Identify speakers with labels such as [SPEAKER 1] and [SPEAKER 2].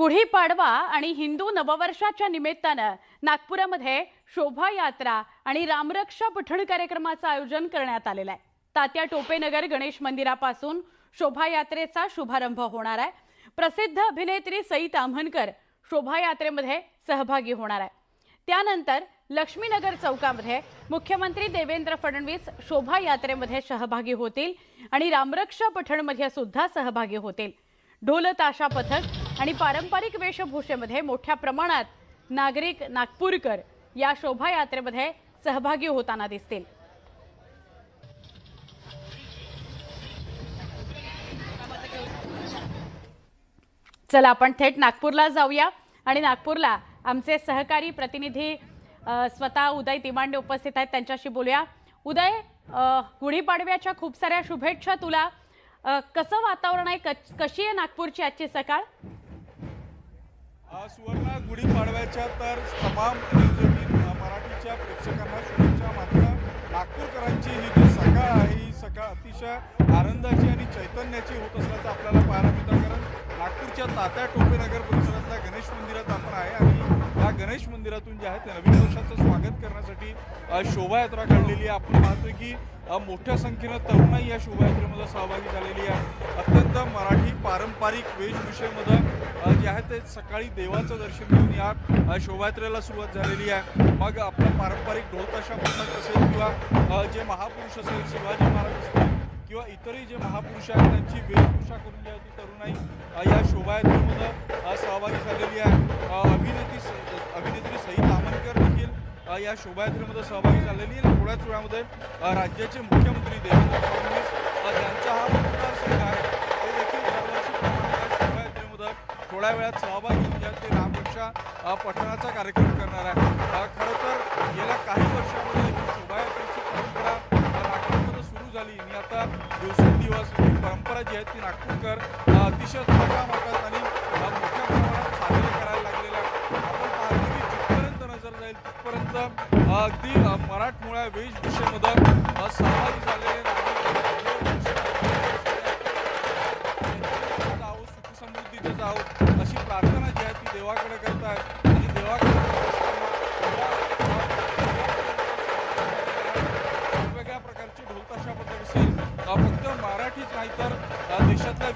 [SPEAKER 1] गुढीपाडवा आणि हिंदू नववर्षाच्या निमित्तानं नागपुरामध्ये शोभायात्रा आणि रामरक्षा पठण कार्यक्रमाचं आयोजन करण्यात आलेलं आहे। तात्या टोपेनगर गणेश मंदिरापासून शोभायात्रेचा शुभारंभ होणार आहे। प्रसिद्ध अभिनेत्री सई ताम्हनकर शोभायात्रेमध्ये सहभागी होणार आहे। त्यानंतर लक्ष्मीनगर चौकामध्ये मुख्यमंत्री देवेंद्र फडणवीस शोभायात्रेमध्ये सहभागी होतील आणि रामरक्षा पठणमध्ये सुद्धा सहभागी होतील। ढोल ताशा पथक आणि पारंपरिक वेशभूषेमध्ये मोठ्या प्रमाणात नागरिक नागपूरकर या शोभायात्रेमध्ये सहभागी होताना दिसतील। चला आपण थेट नागपूरला जाऊया आणि नागपूरला आमचे सहकारी प्रतिनिधी स्वतः उदय तिमांडे उपस्थित आहेत, त्यांच्याशी बोलूया। उदय, गुढीपाडव्याच्या खूप साऱ्या शुभेच्छा तुला। कसं वातावरण आहे, कशी आहे नागपूरची आजची सकाळ?
[SPEAKER 2] सुवर्णा, गुढीपाडव्याच्या तर तमाम मराठीच्या प्रेक्षकांना शुभेच्छा। मात्र नागपूरकरांची ही जी सकाळ आहे ही सकाळ अतिशय आनंदाची आणि चैतन्याची होत असल्याचं आपल्याला पाहायला मिळतं। कारण नागपूरच्या तात्या टोपेनगर परिसरातल्या गणेश मंदिरात आपण आहे आणि या गणेश मंदिरातून जे आहे ते नवीन वर्षाचं स्वागत करण्यासाठी शोभायात्रा काढलेली आहे। आपण पाहतोय की मोठ्या संख्येनं तरुणाई या शोभायात्रेमध्ये सहभागी झालेली आहे। अत्यंत मराठी पारंपरिक वेशभूषेमध्ये जे आहे ते सकाळी देवाचं दर्शन घेऊन या शोभायात्रेला सुरुवात झालेली आहे। मग आपला पारंपरिक ढोलताशा पथक असेल किंवा जे महापुरुष असेल, शिवाजी महाराज असतील किंवा इतरही जे महापुरुष आहेत त्यांची वेशभूषा करून जी आहे ती तरुणाई या शोभायात्रेमध्ये सहभागी झालेली आहे। अभिनेत्री सई ताम्हनकर देखील या शोभायात्रेमध्ये सहभागी झालेली आहे। थोड्याच वेळामध्ये राज्याचे मुख्यमंत्री देवेंद्र फडणवीस यांचा हा मतदारसंघ आहे ते देखील दरवर्षी शोभायात्रेमध्ये थोड्या वेळात सहभागी होऊन ज्या ते रामरक्षा पठणाचा कार्यक्रम करणार आहे। खरं तर गेल्या काही वर्षामध्ये ही शोभायात्रेची परंपरा नागपूरमध्ये सुरू झाली आणि आता दिवसेंदिवस ही परंपरा जी आहे ती नागपूरकर अतिशय थाटामाटात आणि मोठ्या प्रमाणात साजरी करायला लागलेला आहे। आपण पाहतो की जिथपर्यंत नजर जाईल तिथपर्यंत अगदी मराठमोळ्या वेशभूषेमध्ये सहभागी झालेले नागरिक जावो, सुख समृद्धीचे जावो अशी प्रार्थना जी आहे ती देवाकडे करत आहेत आणि देवाकडे वेगवेगळ्या प्रकारचे ढोलताशा पथक असेल फक्त मराठीच नाही तर देशातल्या